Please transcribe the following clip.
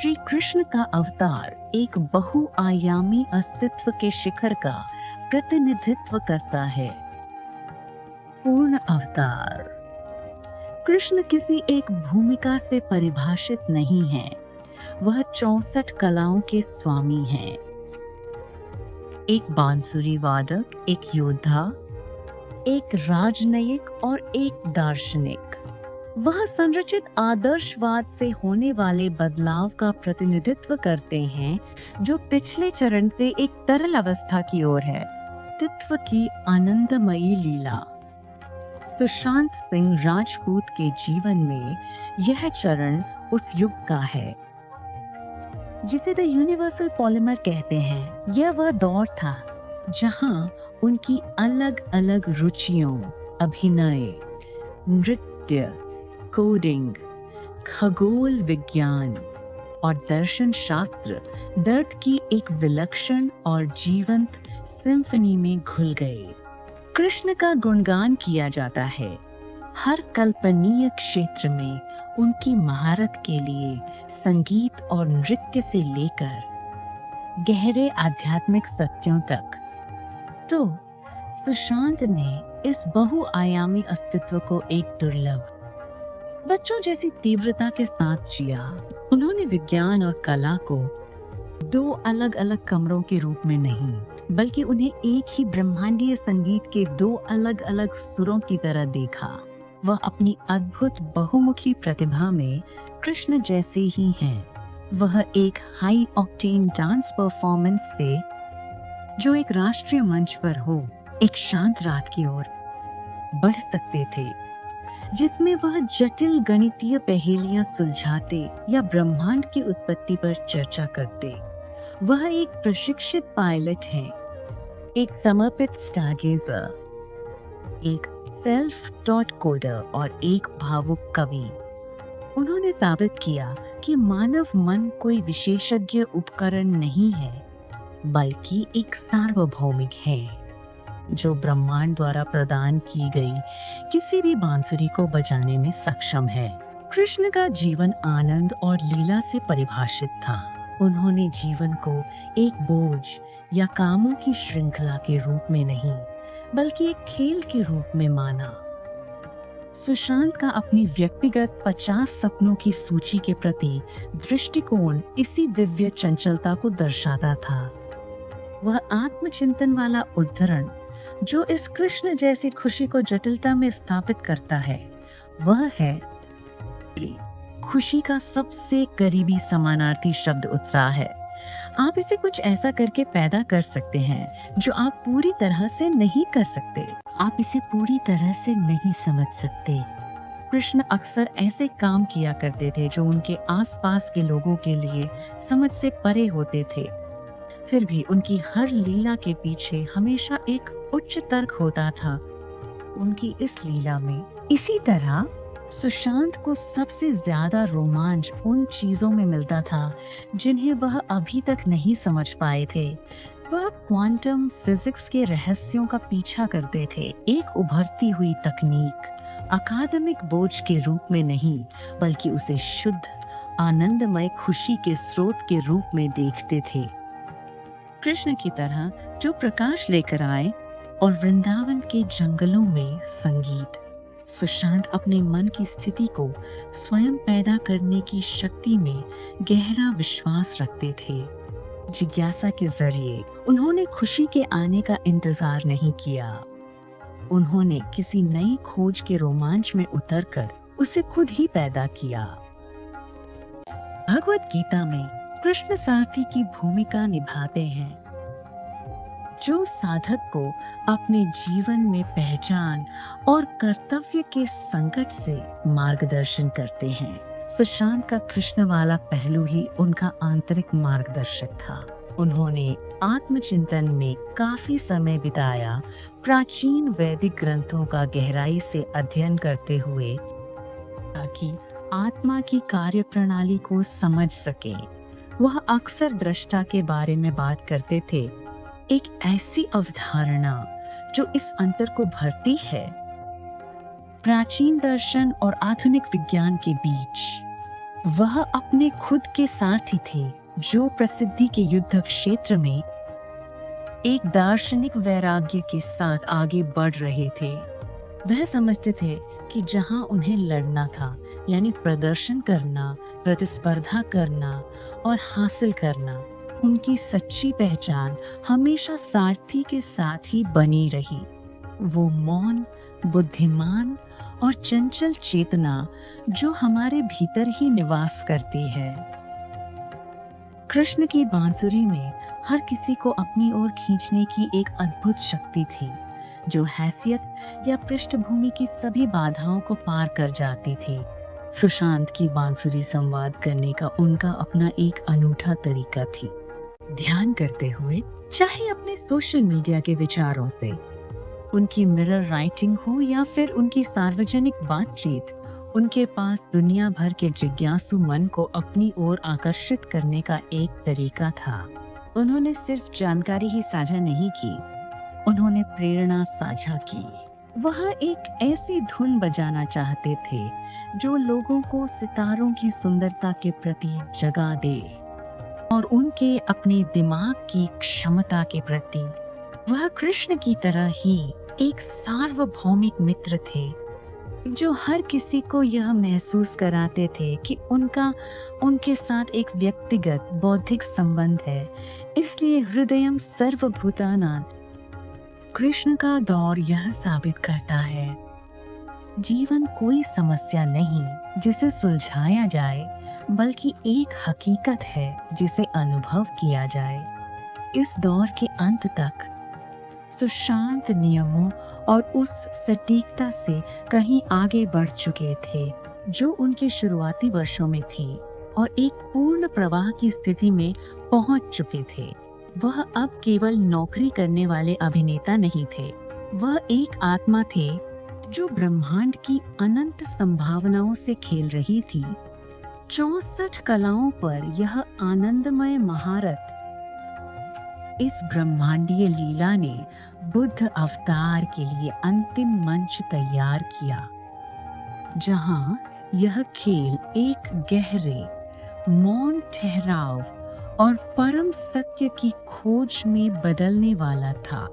श्री कृष्ण का अवतार एक बहुआयामी अस्तित्व के शिखर का प्रतिनिधित्व करता है। पूर्ण अवतार। कृष्ण किसी एक भूमिका से परिभाषित नहीं है, वह 64 कलाओं के स्वामी हैं। एक बांसुरी वादक, एक योद्धा, एक राजनयिक और एक दार्शनिक। वह संरचित आदर्शवाद से होने वाले बदलाव का प्रतिनिधित्व करते हैं, जो पिछले चरण से एक तरल अवस्था की ओर है। तत्व की आनंदमयी लीला। सुशांत सिंह राजपूत के जीवन में यह चरण उस युग का है जिसे द यूनिवर्सल पॉलीमर कहते हैं। यह वह दौर था जहां उनकी अलग अलग रुचियों, अभिनय, नृत्य, कोडिंग, खगोल विज्ञान और दर्शन शास्त्र दर्द की एक विलक्षण और जीवंत सिम्फनी में घुल गए। कृष्ण का गुणगान किया जाता है। हर कल्पनीय क्षेत्र में उनकी महारत के लिए, संगीत और नृत्य से लेकर गहरे आध्यात्मिक सत्यों तक। तो सुशांत ने इस बहुआयामी अस्तित्व को एक दुर्लभ बच्चों जैसी तीव्रता के साथ जिया। उन्होंने विज्ञान और कला को दो अलग अलग कमरों के रूप में नहीं, बल्कि उन्हें एक ही ब्रह्मांडीय संगीत के दो अलग अलग सुरों की तरह देखा। वह अपनी अद्भुत बहुमुखी प्रतिभा में कृष्ण जैसे ही हैं। वह एक हाई ऑक्टेन डांस परफॉर्मेंस से, जो एक राष्ट्रीय मंच पर हो, एक शांत रात की ओर बढ़ सकते थे, जिसमें वह जटिल गणितीय पहेलियां सुलझाते या ब्रह्मांड की उत्पत्ति पर चर्चा करते। वह एक प्रशिक्षित पायलट हैं, एक समर्पित स्टारगेजर, एक सेल्फ टॉट कोडर और एक भावुक कवि। उन्होंने साबित किया कि मानव मन कोई विशेषज्ञ उपकरण नहीं है, बल्कि एक सार्वभौमिक है, जो ब्रह्मांड द्वारा प्रदान की गई किसी भी बांसुरी को बजाने में सक्षम है। कृष्ण का जीवन आनंद और लीला से परिभाषित था। उन्होंने जीवन को एक बोझ या कामों की श्रृंखला के रूप में नहीं, बल्कि एक खेल के रूप में माना। सुशांत का अपनी व्यक्तिगत 50 सपनों की सूची के प्रति दृष्टिकोण इसी दिव्य चंचलता को दर्शाता था। वह आत्मचिंतन वाला उद्धरण जो इस कृष्ण जैसी खुशी को जटिलता में स्थापित करता है, वह है खुशी का सबसे करीबी समानार्थी शब्द उत्साह है। आप इसे कुछ ऐसा करके पैदा कर सकते हैं जो आप पूरी तरह से नहीं कर सकते। आप इसे पूरी तरह से नहीं समझ सकते। कृष्ण अक्सर ऐसे काम किया करते थे जो उनके आसपास के लोगों के लिए समझ से परे होते थे। फिर भी उनकी हर लीला के पीछे हमेशा एक उच्च तर्क होता था। उनकी इस लीला में इसी तरह सुशांत को सबसे ज्यादा रोमांच उन चीजों में मिलता था जिन्हें वह अभी तक नहीं समझ पाए थे। वह क्वांटम फिजिक्स के रहस्यों का पीछा करते थे, एक उभरती हुई तकनीक, अकादमिक बोझ के रूप में नहीं, बल्कि उसे शुद्ध, आनंदमय खुशी के स्रोत के रूप में देखते थे। कृष्ण की तरह जो प्रकाश लेकर आए और वृंदावन के जंगलों में संगीत। सुशांत अपने मन की स्थिति को स्वयं पैदा करने की शक्ति में गहरा विश्वास रखते थे। जिज्ञासा के जरिए उन्होंने खुशी के आने का इंतजार नहीं किया। उन्होंने किसी नई खोज के रोमांच में उतरकर उसे खुद ही पैदा किया। भगवत गीता में कृष्ण सारथी की भूमिका निभाते हैं, जो साधक को अपने जीवन में पहचान और कर्तव्य के संकट से मार्गदर्शन करते हैं। सुशांत का कृष्ण वाला पहलू ही उनका आंतरिक मार्गदर्शक था। उन्होंने आत्मचिंतन में काफी समय बिताया, प्राचीन वैदिक ग्रंथों का गहराई से अध्ययन करते हुए, ताकि आत्मा की कार्यप्रणाली को समझ सके। वह अक्सर दृष्टा के बारे में बात करते थे, एक ऐसी अवधारणा जो इस अंतर को भरती है प्राचीन दर्शन और आधुनिक विज्ञान के बीच। वह अपने खुद के सारथी थे, जो प्रसिद्धि के युद्ध क्षेत्र में एक दार्शनिक वैराग्य के साथ आगे बढ़ रहे थे। वह समझते थे कि जहां उन्हें लड़ना था, यानी प्रदर्शन करना, प्रतिस्पर्धा करना और हासिल करना, उनकी सच्ची पहचान हमेशा सारथी के साथ ही बनी रही। वो मौन, बुद्धिमान और चंचल चेतना जो हमारे भीतर ही निवास करती है। कृष्ण की बांसुरी में हर किसी को अपनी ओर खींचने की एक अद्भुत शक्ति थी, जो हैसियत या पृष्ठभूमि की सभी बाधाओं को पार कर जाती थी। सुशांत की बांसुरी संवाद करने का उनका अपना एक अनूठा तरीका थी। ध्यान करते हुए, चाहे अपने सोशल मीडिया के विचारों से, उनकी मिरर राइटिंग हो या फिर उनकी सार्वजनिक बातचीत, उनके पास दुनिया भर के जिज्ञासु मन को अपनी ओर आकर्षित करने का एक तरीका था। उन्होंने सिर्फ जानकारी ही साझा नहीं की, उन्होंने प्रेरणा साझा की। वह एक ऐसी धुन बजाना चाहते थे जो लोगों को सितारों की सुंदरता के प्रति जगा दे और उनके अपने दिमाग की क्षमता के प्रति। वह कृष्ण की तरह ही एक सार्वभौमिक मित्र थे, जो हर किसी को यह महसूस कराते थे कि उनके साथ एक व्यक्तिगत बौद्धिक संबंध है, इसलिए हृदयम सर्वभूतानां। कृष्ण का दौर यह साबित करता है, जीवन कोई समस्या नहीं जिसे सुलझाया जाए, बल्कि एक हकीकत है जिसे अनुभव किया जाए। इस दौर के अंत तक सुशांत नियमों और उस सटीकता से कहीं आगे बढ़ चुके थे जो उनके शुरुआती वर्षों में थी, और एक पूर्ण प्रवाह की स्थिति में पहुंच चुके थे। वह अब केवल नौकरी करने वाले अभिनेता नहीं थे, वह एक आत्मा थे जो ब्रह्मांड की अनंत संभावनाओं से खेल रही थी। 64 कलाओं पर यह आनंदमय महारथ, इस ब्रह्मांडीय लीला ने बुद्ध अवतार के लिए अंतिम मंच तैयार किया, जहां यह खेल एक गहरे, मौन ठहराव और परम सत्य की खोज में बदलने वाला था।